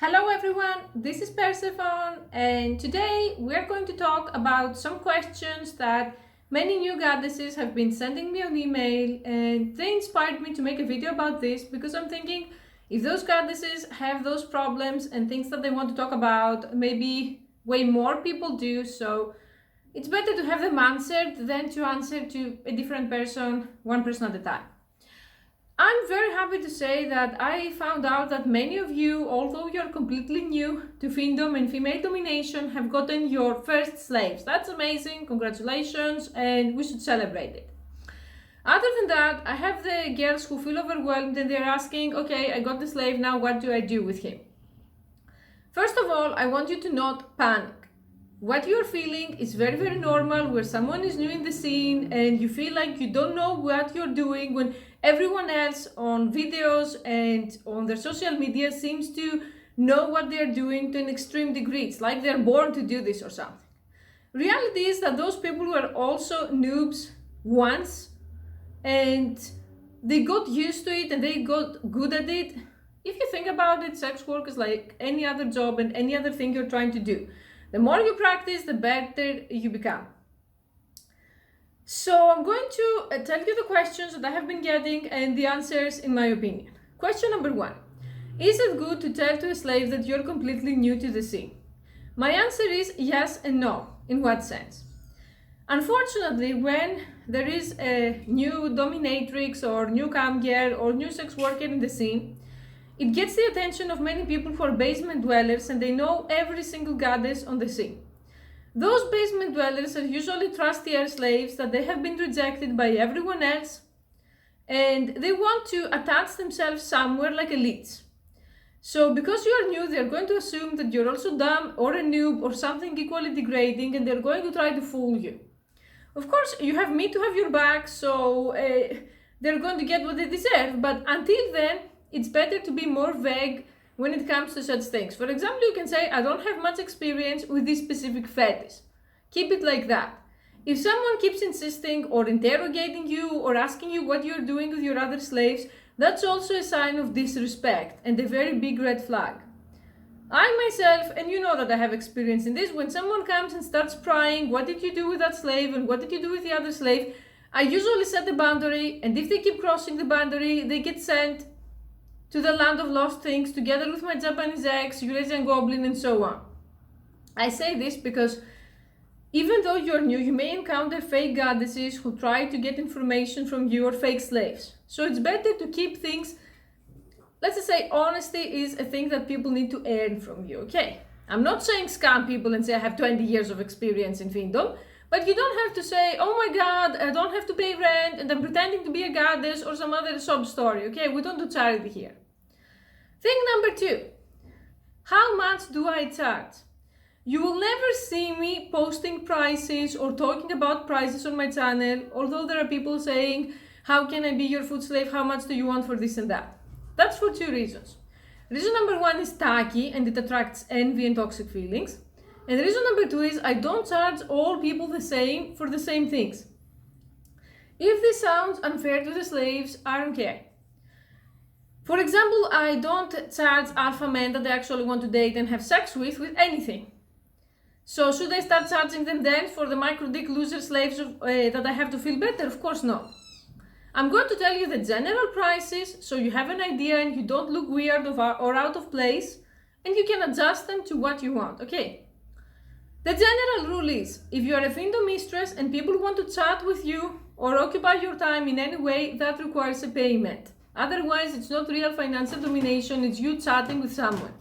Hello everyone, this is Persephone, and today we're going to talk about some questions that many new goddesses have been sending me on email, and they inspired me to make a video about this because I'm thinking if those goddesses have those problems and things that they want to talk about, maybe way more people do, so it's better to have them answered than to answer to a different person, one person at a time. I'm very happy to say that I found out that many of you, although you're completely new to fiendom and female domination, have gotten your first slaves. That's amazing, congratulations, and we should celebrate it. Other than that, I have the girls who feel overwhelmed and they're asking, okay, I got the slave, now what do I do with him? First of all, I want you to not panic. What you're feeling is very, very normal where someone is new in the scene and you feel like you don't know what you're doing when everyone else on videos and on their social media seems to know what they're doing to an extreme degree. It's like they're born to do this or something. Reality is that those people were also noobs once and they got used to it and they got good at it. If you think about it, sex work is like any other job and any other thing you're trying to do. The more you practice, the better you become. So I'm going to tell you the questions that I have been getting and the answers in my opinion. Question number 1. Is it good to tell to a slave that you're completely new to the scene? My answer is yes and no. In what sense? Unfortunately, when there is a new dominatrix or new cam girl or new sex worker in the scene, it gets the attention of many people who are basement dwellers and they know every single goddess on the scene. Those basement dwellers are usually trustier slaves that they have been rejected by everyone else and they want to attach themselves somewhere like elites. So because you are new, they're going to assume that you're also dumb or a noob or something equally degrading and they're going to try to fool you. Of course, you have me to have your back, so they're going to get what they deserve, but until then, it's better to be more vague when it comes to such things. For example, you can say, I don't have much experience with this specific fetish. Keep it like that. If someone keeps insisting or interrogating you or asking you what you're doing with your other slaves, that's also a sign of disrespect and a very big red flag. I myself, and you know that I have experience in this, when someone comes and starts prying, what did you do with that slave and what did you do with the other slave, I usually set a boundary, and if they keep crossing the boundary, they get sent to the land of lost things together with my Japanese ex, Eurasian goblin, and so on. I say this because even though you're new, you may encounter fake goddesses who try to get information from you or fake slaves. So it's better to keep things, let's just say honesty is a thing that people need to earn from you, okay? I'm not saying scam people and say I have 20 years of experience in fiendom, but you don't have to say, oh my god, I don't have to pay rent and I'm pretending to be a goddess or some other sob story, okay? We don't do charity here. Thing number 2, how much do I charge? You will never see me posting prices or talking about prices on my channel, although there are people saying, how can I be your food slave? How much do you want for this and that? That's for 2 reasons. Reason number 1 is tacky and it attracts envy and toxic feelings. And reason number 2 is I don't charge all people the same for the same things. If this sounds unfair to the slaves, I don't care. For example, I don't charge alpha men that I actually want to date and have sex with anything. So should I start charging them then for the micro dick loser slaves that I have to feel better? Of course not. I'm going to tell you the general prices so you have an idea and you don't look weird or out of place and you can adjust them to what you want, okay? The general rule is, if you are a fiendom mistress and people want to chat with you or occupy your time in any way, that requires a payment. Otherwise, it's not real financial domination, it's you chatting with someone.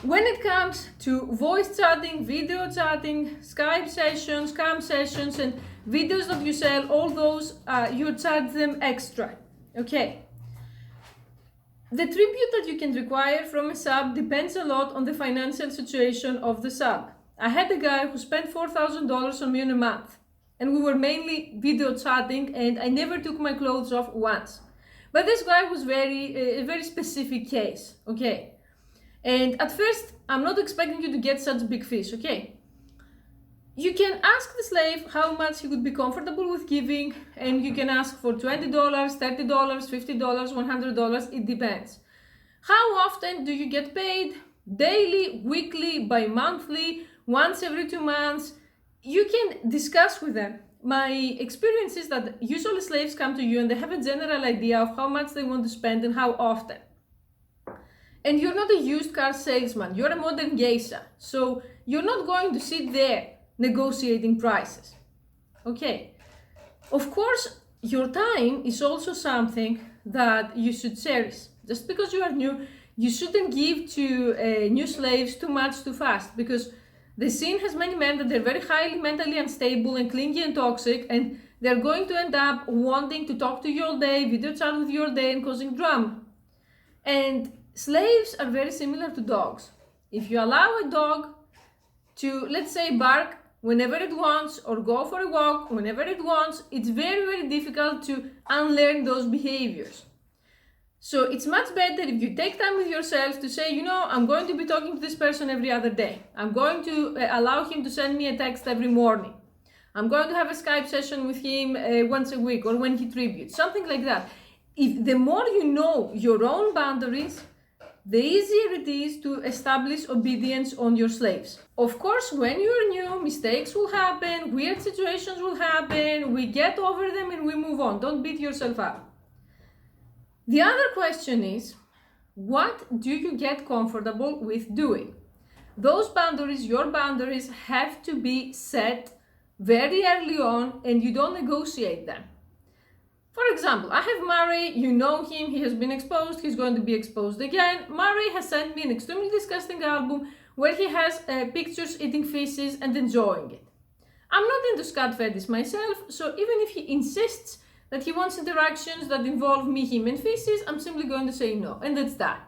When it comes to voice chatting, video chatting, Skype sessions, cam sessions, and videos that you sell, all those, you charge them extra, okay? The tribute that you can require from a sub depends a lot on the financial situation of the sub. I had a guy who spent $4,000 on me in a month, and we were mainly video chatting, and I never took my clothes off once. But this guy was a very specific case, okay? And at first, I'm not expecting you to get such big fish, okay? You can ask the slave how much he would be comfortable with giving, and you can ask for $20, $30, $50, $100, it depends. How often do you get paid? Daily, weekly, bi-monthly, once every 2 months? You can discuss with them. My experience is that usually slaves come to you and they have a general idea of how much they want to spend and how often. And you're not a used car salesman, you're a modern geisha. So you're not going to sit there negotiating prices. Okay. Of course, your time is also something that you should cherish. Just because you are new, you shouldn't give to new slaves too much too fast, because the scene has many men that they're very highly mentally unstable and clingy and toxic, and they're going to end up wanting to talk to you all day, video chat with you all day, and causing drama. And slaves are very similar to dogs. If you allow a dog to, let's say, bark whenever it wants or go for a walk whenever it wants, it's very, very difficult to unlearn those behaviors. So it's much better if you take time with yourself to say, I'm going to be talking to this person every other day. I'm going to allow him to send me a text every morning. I'm going to have a Skype session with him once a week or when he tributes, something like that. If the more you know your own boundaries, the easier it is to establish obedience on your slaves. Of course, when you're new, mistakes will happen, weird situations will happen, we get over them and we move on. Don't beat yourself up. The other question is, what do you get comfortable with doing? Those boundaries, your boundaries, have to be set very early on and you don't negotiate them. For example, I have Murray, you know him, he has been exposed, he's going to be exposed again. Murray has sent me an extremely disgusting album where he has pictures eating feces and enjoying it. I'm not into scat fetish myself, so even if he insists that he wants interactions that involve me, him, and feces, I'm simply going to say no, and that's that.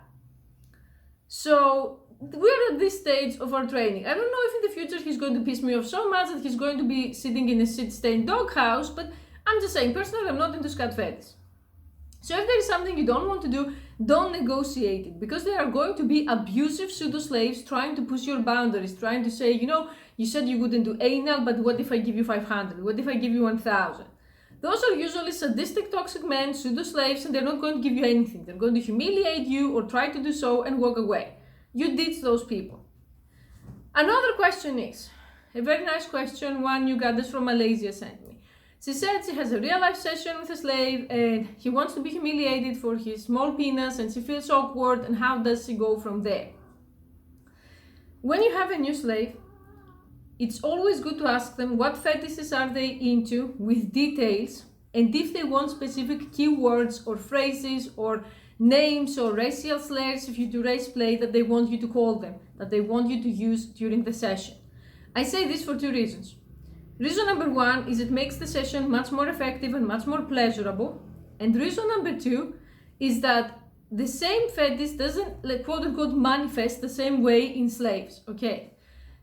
So we're at this stage of our training. I don't know if in the future he's going to piss me off so much that he's going to be sitting in a shit-stained doghouse, but I'm just saying, personally, I'm not into scat fetish. So if there is something you don't want to do, don't negotiate it, because there are going to be abusive pseudo-slaves trying to push your boundaries, trying to say, you said you wouldn't do anal, but what if I give you 500? What if I give you 1,000? Those are usually sadistic, toxic men, pseudo-slaves, and they're not going to give you anything. They're going to humiliate you or try to do so and walk away. You ditch those people. Another question is, a very nice question, one Uganda's from Malaysia sent me. She said she has a real-life session with a slave and he wants to be humiliated for his small penis and she feels awkward, and how does she go from there? When you have a new slave, it's always good to ask them what fetishes are they into with details, and if they want specific keywords or phrases or names or racial slurs if you do race play that they want you to call them, that they want you to use during the session. I say this for two reasons. Reason number one is it makes the session much more effective and much more pleasurable. And reason number two is that the same fetish doesn't, quote unquote, manifest the same way in slaves, okay?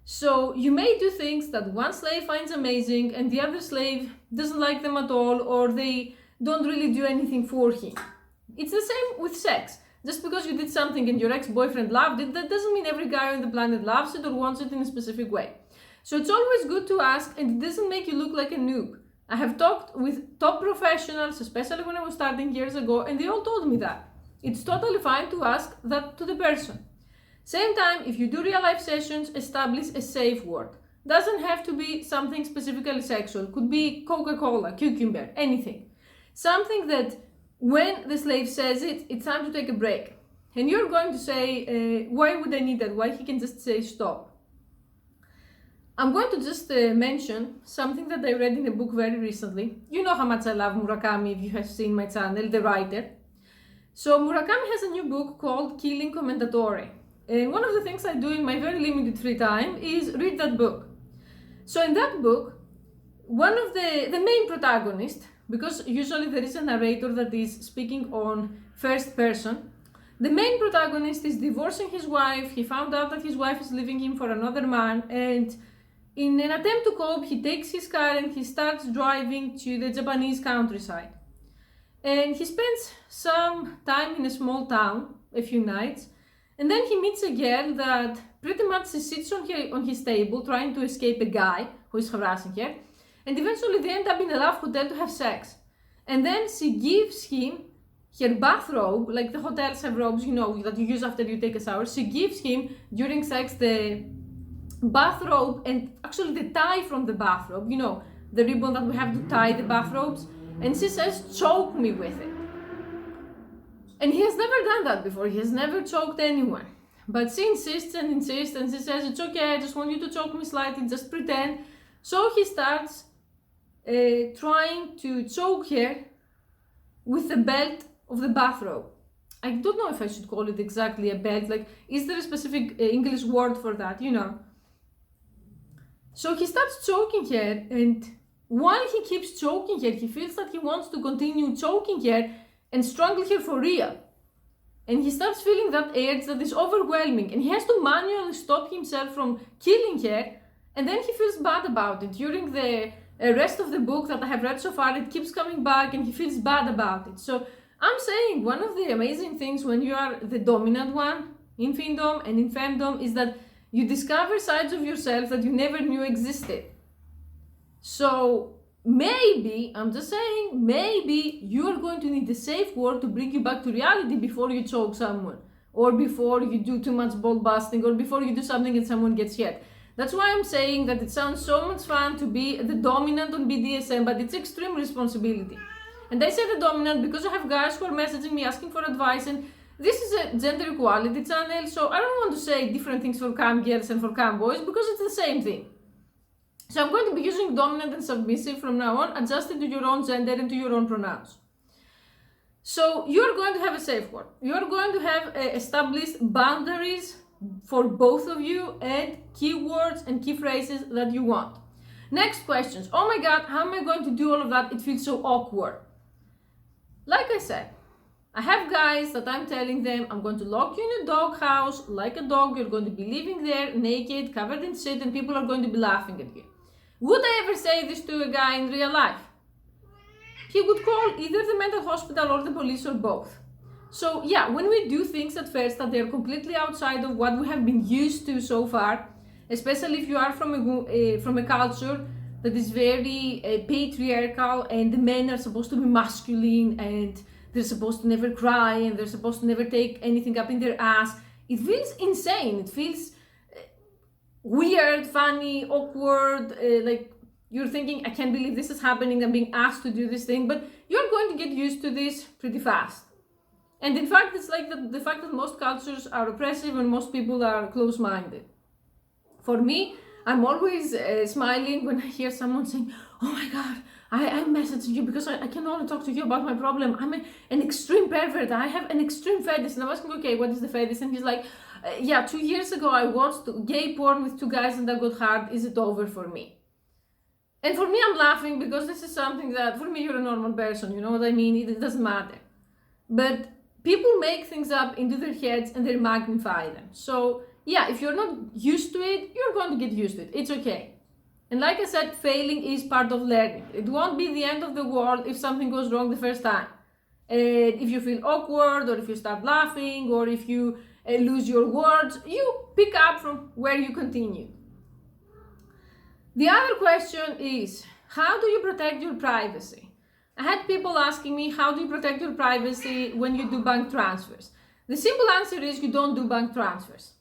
So you may do things that one slave finds amazing and the other slave doesn't like them at all, or they don't really do anything for him. It's the same with sex. Just because you did something and your ex-boyfriend loved it, that doesn't mean every guy on the planet loves it or wants it in a specific way. So it's always good to ask, and it doesn't make you look like a noob. I have talked with top professionals, especially when I was starting years ago, and they all told me that. It's totally fine to ask that to the person. Same time, if you do real-life sessions, establish a safe word. Doesn't have to be something specifically sexual. Could be Coca-Cola, cucumber, anything. Something that when the slave says it, it's time to take a break. And you're going to say, why would I need that? Why he can just say stop? I'm going to just mention something that I read in a book very recently. You know how much I love Murakami if you have seen my channel, the writer. So Murakami has a new book called Killing Commendatore. And one of the things I do in my very limited free time is read that book. So in that book, one of the main protagonist, because usually there is a narrator that is speaking on first person, the main protagonist is divorcing his wife. He found out that his wife is leaving him for another man, and in an attempt to cope, he takes his car and he starts driving to the Japanese countryside. And he spends some time in a small town, a few nights, and then he meets a girl that pretty much sits on his table trying to escape a guy who is harassing her, and eventually they end up in a love hotel to have sex. And then she gives him her bathrobe, like the hotels have robes, that you use after you take a shower. She gives him, during sex, the bathrobe and actually the tie from the bathrobe, the ribbon that we have to tie the bathrobes. And she says, choke me with it. And he has never done that before. He has never choked anyone. But she insists and insists, and she says, it's okay, I just want you to choke me slightly, just pretend. So he starts trying to choke her with the belt of the bathrobe. I don't know if I should call it exactly a belt. Like, is there a specific English word for that? So he starts choking her, and while he keeps choking her, he feels that he wants to continue choking her and strangle her for real. And he starts feeling that urge that is overwhelming, and he has to manually stop himself from killing her, and then he feels bad about it. During the rest of the book that I have read so far, it keeps coming back and he feels bad about it. So I'm saying one of the amazing things when you are the dominant one in Fiendom and in Femdom is that you discover sides of yourself that you never knew existed. So maybe, I'm just saying, maybe you are going to need a safe word to bring you back to reality before you choke someone, or before you do too much ball busting, or before you do something and someone gets hurt. That's why I'm saying that it sounds so much fun to be the dominant on BDSM, but it's extreme responsibility. And I say the dominant because I have guys who are messaging me asking for advice, and this is a gender equality channel, so I don't want to say different things for cam girls and for cam boys because it's the same thing. So I'm going to be using dominant and submissive from now on, adjusted to your own gender and to your own pronouns. So you're going to have a safe word. You're going to have established boundaries for both of you and keywords and key phrases that you want. Next questions. Oh my God, how am I going to do all of that? It feels so awkward. Like I said, I have guys that I'm telling them, I'm going to lock you in a doghouse like a dog. You're going to be living there naked, covered in shit, and people are going to be laughing at you. Would I ever say this to a guy in real life? He would call either the mental hospital or the police or both. So yeah, when we do things at first that they're completely outside of what we have been used to so far, especially if you are from a culture that is very patriarchal, and the men are supposed to be masculine, and they're supposed to never cry, and they're supposed to never take anything up in their ass. It feels insane. It feels weird, funny, awkward, like you're thinking, I can't believe this is happening, I'm being asked to do this thing, but you're going to get used to this pretty fast. And in fact, it's like the fact that most cultures are oppressive and most people are close-minded. For me, I'm always smiling when I hear someone saying, oh my God, I'm messaging you because I can only talk to you about my problem. I'm an extreme pervert. I have an extreme fetish. And I'm asking, okay, what is the fetish? And he's like, yeah, 2 years ago I watched gay porn with 2 guys and that got hard. Is it over for me? And for me, I'm laughing because this is something that, for me, you're a normal person. You know what I mean? It doesn't matter. But people make things up into their heads and they magnify them. So yeah, if you're not used to it, you're going to get used to it. It's okay. And like I said, failing is part of learning. It won't be the end of the world if something goes wrong the first time. If you feel awkward, or if you start laughing, or if you lose your words, you pick up from where you continue. The other question is, how do you protect your privacy? I had people asking me, how do you protect your privacy when you do bank transfers? The simple answer is you don't do bank transfers.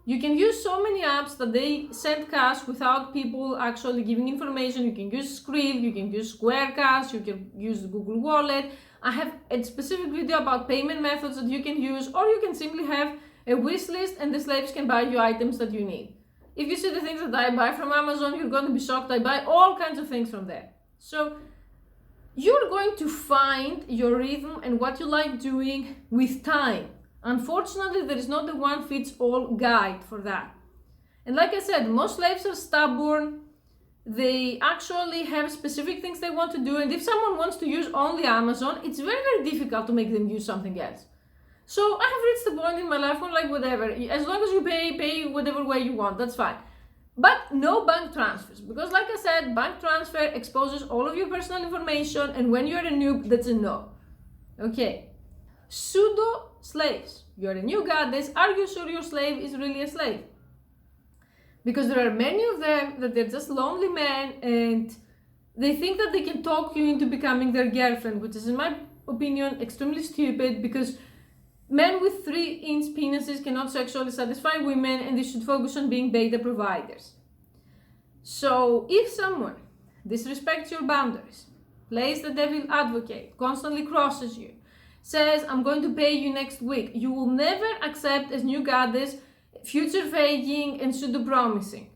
You can use so many apps that they send cash without people actually giving information. You can use Skrill, you can use Square Cash, you can use Google Wallet. I have a specific video about payment methods that you can use, or you can simply have a wish list and the slaves can buy you items that you need. If you see the things that I buy from Amazon, you're going to be shocked. I buy all kinds of things from there. So you're going to find your rhythm and what you like doing with time. Unfortunately, there is not a one-fits-all guide for that. And like I said, most slaves are stubborn. They actually have specific things they want to do. And if someone wants to use only Amazon, it's very, very difficult to make them use something else. So I have reached the point in my life where, like, whatever, as long as you pay whatever way you want, that's fine. But no bank transfers, because like I said, bank transfer exposes all of your personal information, and when you're a noob, that's a no. Okay. Pseudo slaves. You're a new goddess. Are you sure your slave is really a slave? Because there are many of them that they're just lonely men and they think that they can talk you into becoming their girlfriend, which is, in my opinion, extremely stupid, because men with 3-inch penises cannot sexually satisfy women and they should focus on being beta providers. So if someone disrespects your boundaries, plays the devil advocate, constantly crosses you, says, I'm going to pay you next week, you will never accept as new goddess, future faking and pseudo-promising.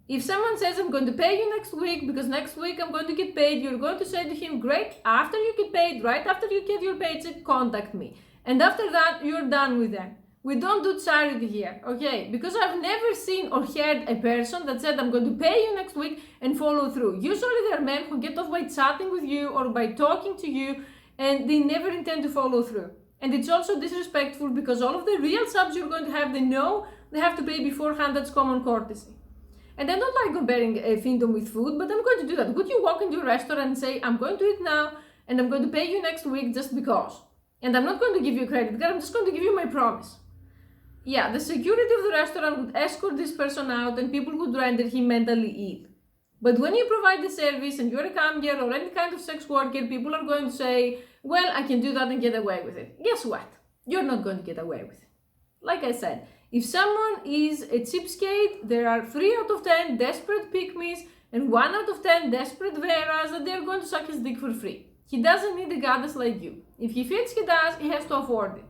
If someone says, I'm going to pay you next week because next week I'm going to get paid, you're going to say to him, great, after you get paid, right after you get your paycheck, contact me. And after that, you're done with them. We don't do charity here, okay? Because I've never seen or heard a person that said, I'm going to pay you next week and follow through. Usually there are men who get off by chatting with you or by talking to you and they never intend to follow through. And it's also disrespectful because all of the real subs you're going to have, they know they have to pay beforehand. That's common courtesy. And I don't like comparing a fiendom with food, but I'm going to do that. Would you walk into a restaurant and say, I'm going to eat now and I'm going to pay you next week just because? And I'm not going to give you a credit card, I'm just going to give you my promise. Yeah, the security of the restaurant would escort this person out and people would render him mentally ill. But when you provide the service and you're a cam girl or any kind of sex worker, people are going to say, well, I can do that and get away with it. Guess what? You're not going to get away with it. Like I said, if someone is a cheapskate, there are 3 out of 10 desperate pygmies and 1 out of 10 desperate veras that they're going to suck his dick for free. He doesn't need a goddess like you. If he feels he does, he has to afford it.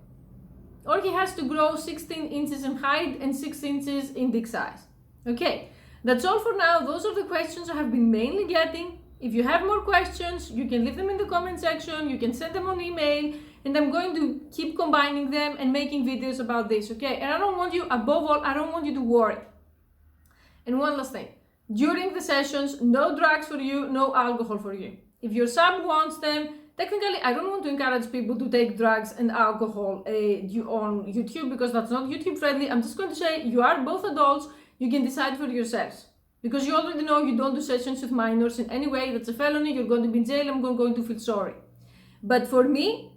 Or he has to grow 16 inches in height and 6 inches in dick size. Okay, that's all for now. Those are the questions I have been mainly getting. If you have more questions, you can leave them in the comment section, you can send them on email, and I'm going to keep combining them and making videos about this, okay? And I don't want you, above all, I don't want you to worry. And one last thing. During the sessions, no drugs for you, no alcohol for you. If your sub wants them, technically, I don't want to encourage people to take drugs and alcohol on YouTube because that's not YouTube friendly. I'm just going to say you are both adults, you can decide for yourselves. Because you already know you don't do sessions with minors in any way, that's a felony, you're going to be in jail, I'm going to feel sorry. But for me,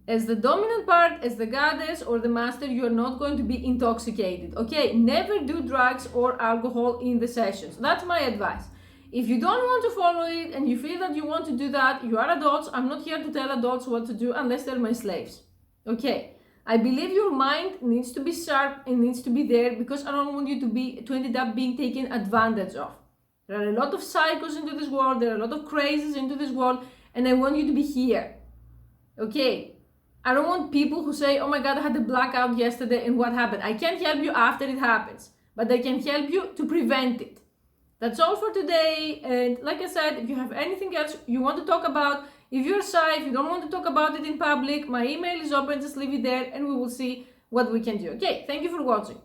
as the dominant part, as the goddess or the master, you are not going to be intoxicated, okay? Never do drugs or alcohol in the sessions. That's my advice. If you don't want to follow it and you feel that you want to do that, you are adults. I'm not here to tell adults what to do unless they're my slaves. Okay, I believe your mind needs to be sharp and needs to be there because I don't want you to end up being taken advantage of. There are a lot of psychos into this world, there are a lot of crazies into this world, and I want you to be here. Okay, I don't want people who say, oh my god, I had a blackout yesterday and what happened? I can't help you after it happens, but I can help you to prevent it. That's all for today, and like I said, if you have anything else you want to talk about, if you're shy, if you don't want to talk about it in public, my email is open, just leave it there and we will see what we can do. Okay, thank you for watching.